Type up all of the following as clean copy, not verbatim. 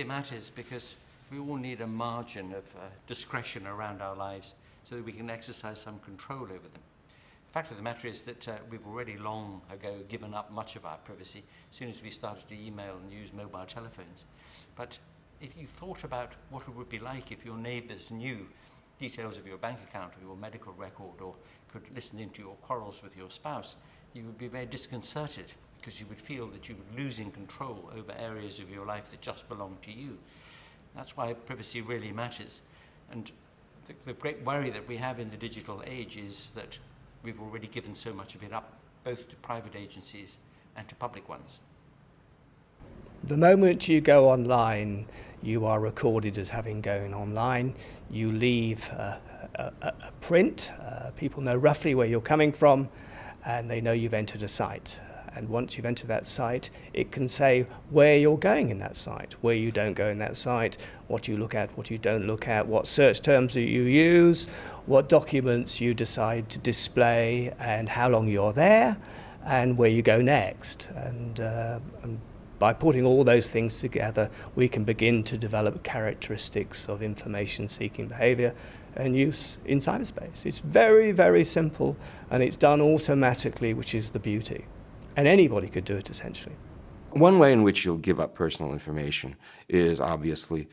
matters because we all need a margin of discretion around our lives so that we can exercise some control over them. The fact of the matter is that we've already long ago given up much of our privacy as soon as we started to email and use mobile telephones. But if you thought about what it would be like if your neighbours knew details of your bank account or your medical record or could listen into your quarrels with your spouse, you would be very disconcerted because you would feel that you were losing control over areas of your life that just belong to you. That's why privacy really matters. And the great worry that we have in the digital age is that we've already given so much of it up, both to private agencies and to public ones. The moment you go online, you are recorded as having gone online. You leave a print. People know roughly where you're coming from, and they know you've entered a site. And once you've entered that site, it can say where you're going in that site, where you don't go in that site, what you look at, what you don't look at, what search terms that you use, what documents you decide to display, and how long you're there, and where you go next. And by putting all those things together, we can begin to develop characteristics of information-seeking behavior and use in cyberspace. It's very, very simple, and it's done automatically, which is the beauty. And anybody could do it, essentially. One way in which you'll give up personal information is obviously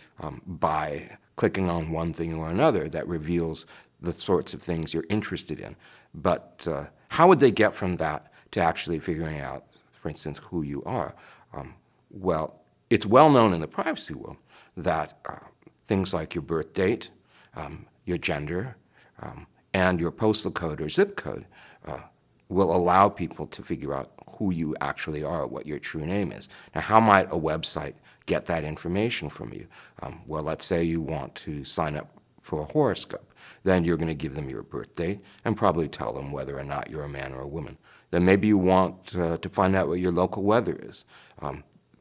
by clicking on one thing or another that reveals the sorts of things you're interested in. But how would they get from that to actually figuring out, for instance, who you are? Well, it's well known in the privacy world that things like your birth date, your gender, and your postal code or zip code will allow people to figure out who you actually are, what your true name is. Now, how might a website get that information from you? Well, let's say you want to sign up for a horoscope. Then you're going to give them your birth date and probably tell them whether or not you're a man or a woman. Then maybe you want to find out what your local weather is.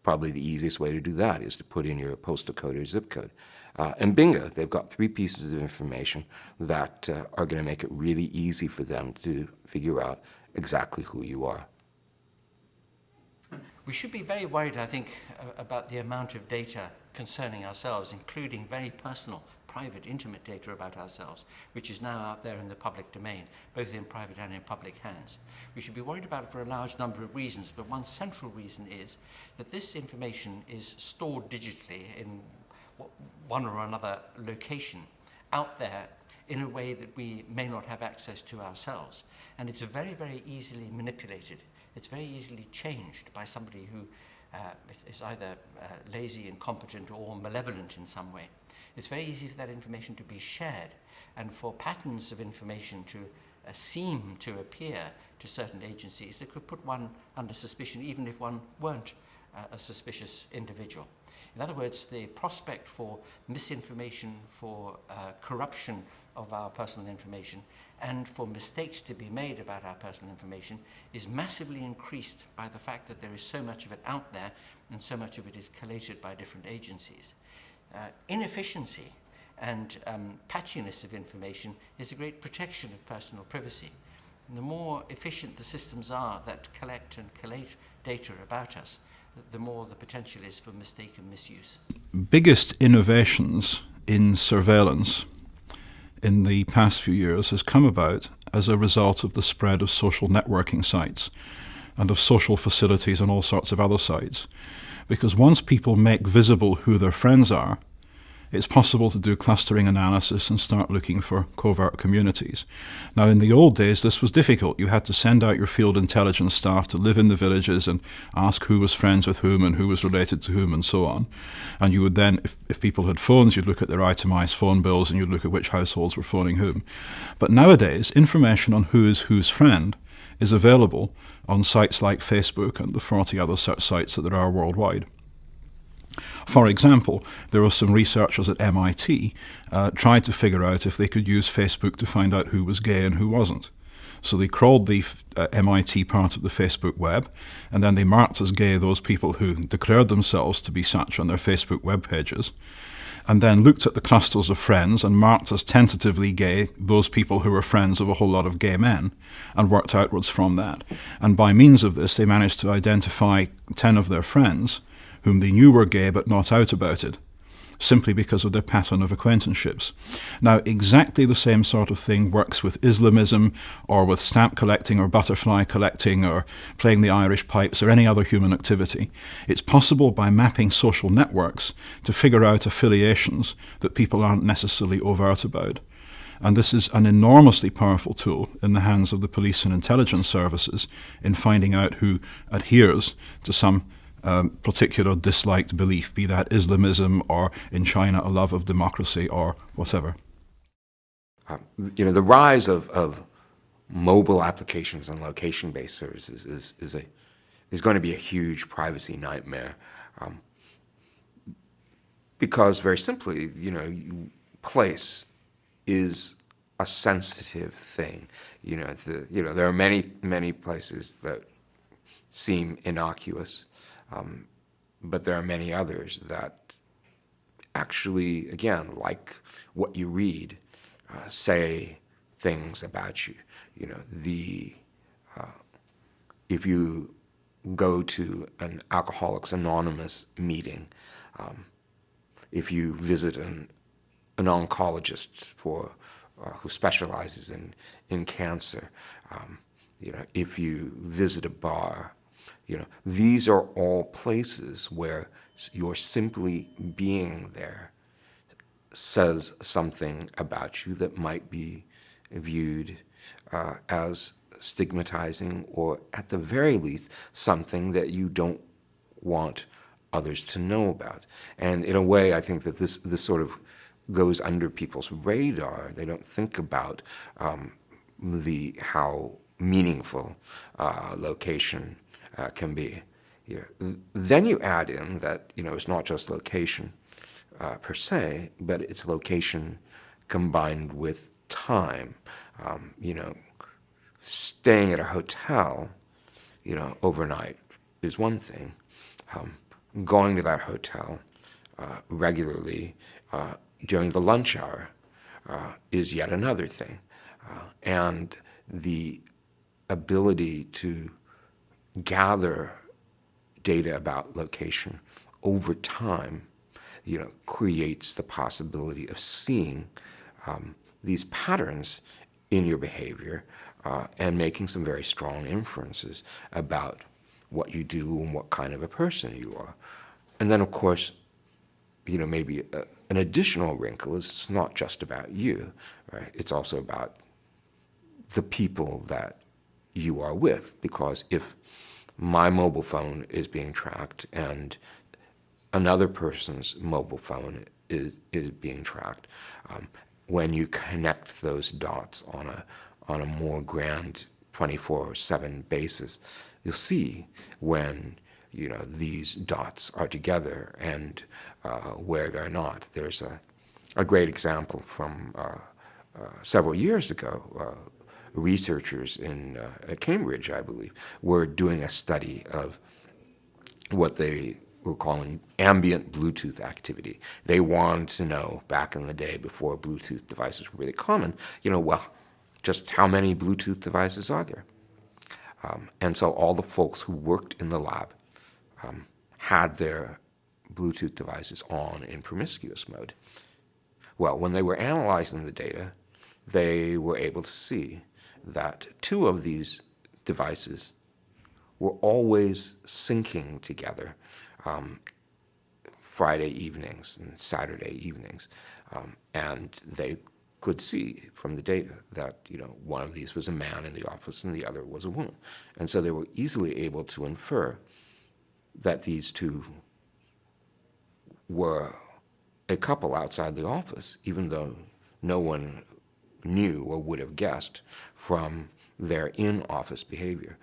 Probably the easiest way to do that is to put in your postal code or zip code. And bingo, they've got 3 pieces of information that are going to make it really easy for them to figure out exactly who you are. We should be very worried, I think, about the amount of data concerning ourselves, including very personal, private, intimate data about ourselves, which is now out there in the public domain, both in private and in public hands. We should be worried about it for a large number of reasons, but one central reason is that this information is stored digitally in one or another location out there in a way that we may not have access to ourselves. And it's very, very easily manipulated. It's very easily changed by somebody who is either lazy, incompetent, or malevolent in some way. It's very easy for that information to be shared and for patterns of information to seem to appear to certain agencies that could put one under suspicion even if one weren't a suspicious individual. In other words, the prospect for misinformation, for corruption of our personal information, and for mistakes to be made about our personal information is massively increased by the fact that there is so much of it out there and so much of it is collated by different agencies. Inefficiency and patchiness of information is a great protection of personal privacy. And the more efficient the systems are that collect and collate data about us, the more the potential is for mistake and misuse. Biggest innovations in surveillance in the past few years has come about as a result of the spread of social networking sites and of social facilities and all sorts of other sites. Because once people make visible who their friends are, it's possible to do clustering analysis and start looking for covert communities. Now, in the old days, this was difficult. You had to send out your field intelligence staff to live in the villages and ask who was friends with whom and who was related to whom and so on. And you would then, if people had phones, you'd look at their itemized phone bills and you'd look at which households were phoning whom. But nowadays, information on who is whose friend is available on sites like Facebook and the 40 other such sites that there are worldwide. For example, there were some researchers at MIT tried to figure out if they could use Facebook to find out who was gay and who wasn't. So they crawled the MIT part of the Facebook web, and then they marked as gay those people who declared themselves to be such on their Facebook web pages, and then looked at the clusters of friends and marked as tentatively gay those people who were friends of a whole lot of gay men, and worked outwards from that. And by means of this, they managed to identify 10 of their friends whom they knew were gay but not out about it, simply because of their pattern of acquaintanceships. Now, exactly the same sort of thing works with Islamism or with stamp collecting or butterfly collecting or playing the Irish pipes or any other human activity. It's possible by mapping social networks to figure out affiliations that people aren't necessarily overt about. And this is an enormously powerful tool in the hands of the police and intelligence services in finding out who adheres to some particular disliked belief, be that Islamism or in China a love of democracy or whatever. The rise of mobile applications and location-based services is going to be a huge privacy nightmare, because very simply, place is a sensitive thing. There are many places that seem innocuous, but there are many others that actually, again, like what you read, say things about you. If you go to an Alcoholics Anonymous meeting, if you visit an oncologist who specializes in cancer, if you visit a bar, these are all places where you're simply being there says something about you that might be viewed as stigmatizing, or at the very least, something that you don't want others to know about. And in a way, I think that this sort of goes under people's radar. They don't think about how meaningful location can be. Then you add in that it's not just location per se, but it's location combined with time. Staying at a hotel, overnight is one thing. Going to that hotel regularly during the lunch hour is yet another thing. And the ability to gather data about location over time, creates the possibility of seeing these patterns in your behavior and making some very strong inferences about what you do and what kind of a person you are. And then, of course, maybe an additional wrinkle is it's not just about you, right? It's also about the people that you are with, because if my mobile phone is being tracked and another person's mobile phone is being tracked, when you connect those dots on a more grand 24/7 basis, you'll see when these dots are together and where they're not. There's a great example from several years ago. Researchers at Cambridge, I believe, were doing a study of what they were calling ambient Bluetooth activity. They wanted to know, back in the day before Bluetooth devices were really common, just how many Bluetooth devices are there? And so all the folks who worked in the lab had their Bluetooth devices on in promiscuous mode. Well, when they were analyzing the data, they were able to see that 2 of these devices were always syncing together Friday evenings and Saturday evenings. And they could see from the data that one of these was a man in the office and the other was a woman. And so they were easily able to infer that these 2 were a couple outside the office, even though no one knew or would have guessed from their in-office behavior.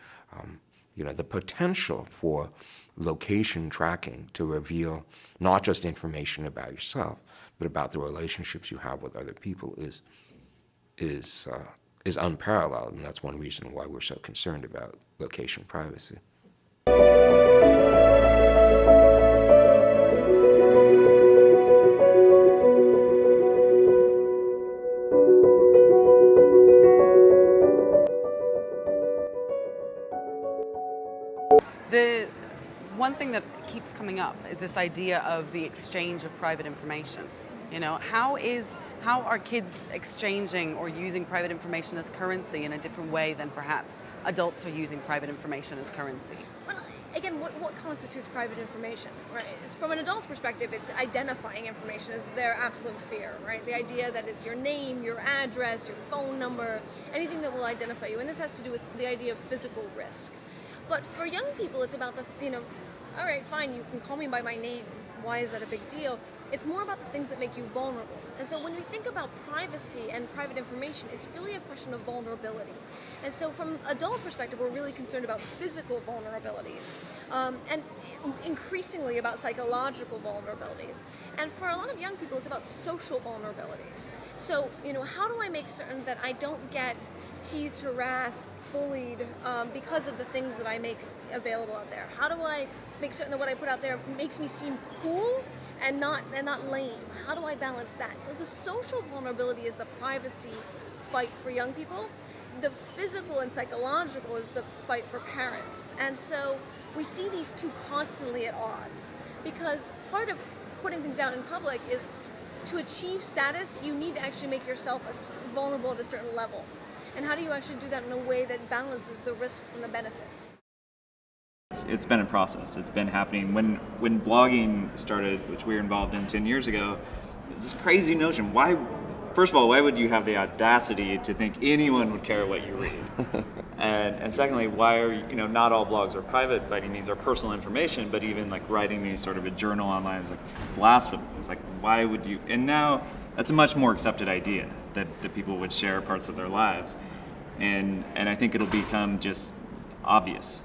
The potential for location tracking to reveal not just information about yourself, but about the relationships you have with other people is unparalleled, and that's one reason why we're so concerned about location privacy. The one thing that keeps coming up is this idea of the exchange of private information. You know, how are kids exchanging or using private information as currency in a different way than perhaps adults are using private information as currency? Well, again, what constitutes private information, right? From an adult's perspective, it's identifying information is their absolute fear, right? The idea that it's your name, your address, your phone number, anything that will identify you. And this has to do with the idea of physical risk. But for young people, it's about all right, fine, you can call me by my name. Why is that a big deal? It's more about the things that make you vulnerable. And so when we think about privacy and private information, it's really a question of vulnerability. And so from adult perspective, we're really concerned about physical vulnerabilities and increasingly about psychological vulnerabilities. And for a lot of young people, it's about social vulnerabilities. So, how do I make certain that I don't get teased, harassed, bullied because of the things that I make available out there? How do I make certain that what I put out there makes me seem cool and not lame? How do I balance that? So the social vulnerability is the privacy fight for young people. The physical and psychological is the fight for parents. And so we see these two constantly at odds, because part of putting things out in public is to achieve status, you need to actually make yourself vulnerable at a certain level. And how do you actually do that in a way that balances the risks and the benefits? It's been a process. It's been happening. When blogging started, which we were involved in 10 years ago, it was this crazy notion. First of all, why would you have the audacity to think anyone would care what you read? and secondly, why are not all blogs are private by any means, are personal information, but even like writing a sort of a journal online is like blasphemy. It's like, why would you? And now that's a much more accepted idea that people would share parts of their lives, and I think it'll become just obvious.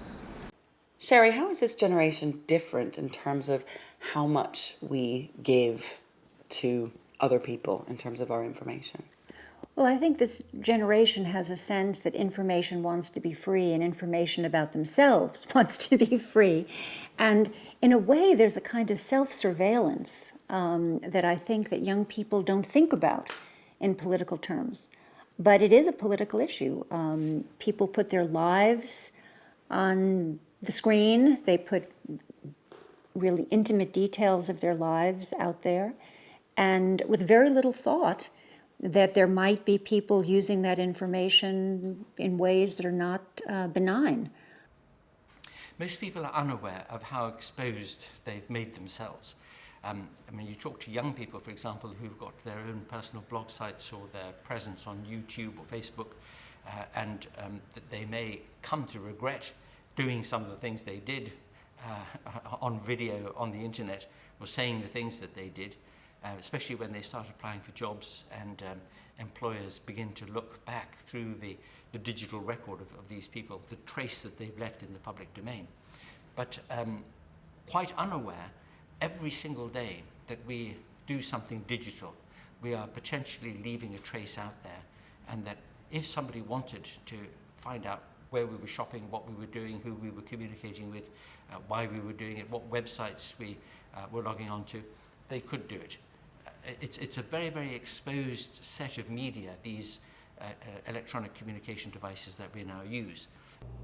Sherry, how is this generation different in terms of how much we give to other people in terms of our information? Well, I think this generation has a sense that information wants to be free, and information about themselves wants to be free. And in a way, there's a kind of self-surveillance that I think that young people don't think about in political terms. But it is a political issue. People put their lives on the screen. They put really intimate details of their lives out there, and with very little thought that there might be people using that information in ways that are not benign. Most people are unaware of how exposed they've made themselves. You talk to young people, for example, who've got their own personal blog sites or their presence on YouTube or Facebook, and that they may come to regret doing some of the things they did on video on the internet, or saying the things that they did, especially when they start applying for jobs and employers begin to look back through the digital record of these people, the trace that they've left in the public domain. But quite unaware, every single day that we do something digital, we are potentially leaving a trace out there, and that if somebody wanted to find out where we were shopping, what we were doing, who we were communicating with, why we were doing it, what websites we were logging on to, they could do it. It's a very, very exposed set of media, these electronic communication devices that we now use.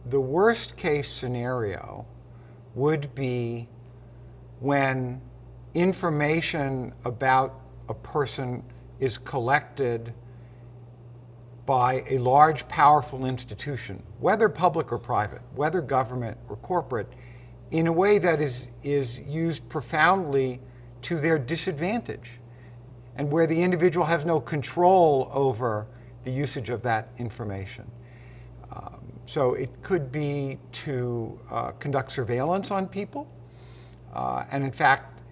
The worst case scenario would be when information about a person is collected by a large, powerful institution, whether public or private, whether government or corporate, in a way that is used profoundly to their disadvantage, and where the individual has no control over the usage of that information. So it could be to conduct surveillance on people, and in fact,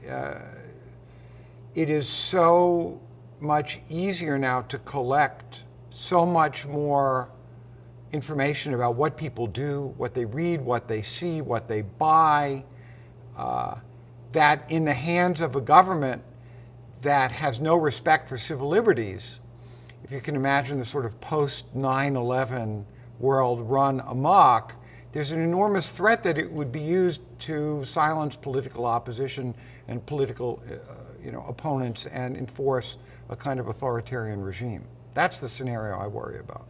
it is so much easier now to collect so much more information about what people do, what they read, what they see, what they buy, that in the hands of a government that has no respect for civil liberties, if you can imagine the sort of post-9/11 world run amok, there's an enormous threat that it would be used to silence political opposition and political opponents and enforce a kind of authoritarian regime. That's the scenario I worry about.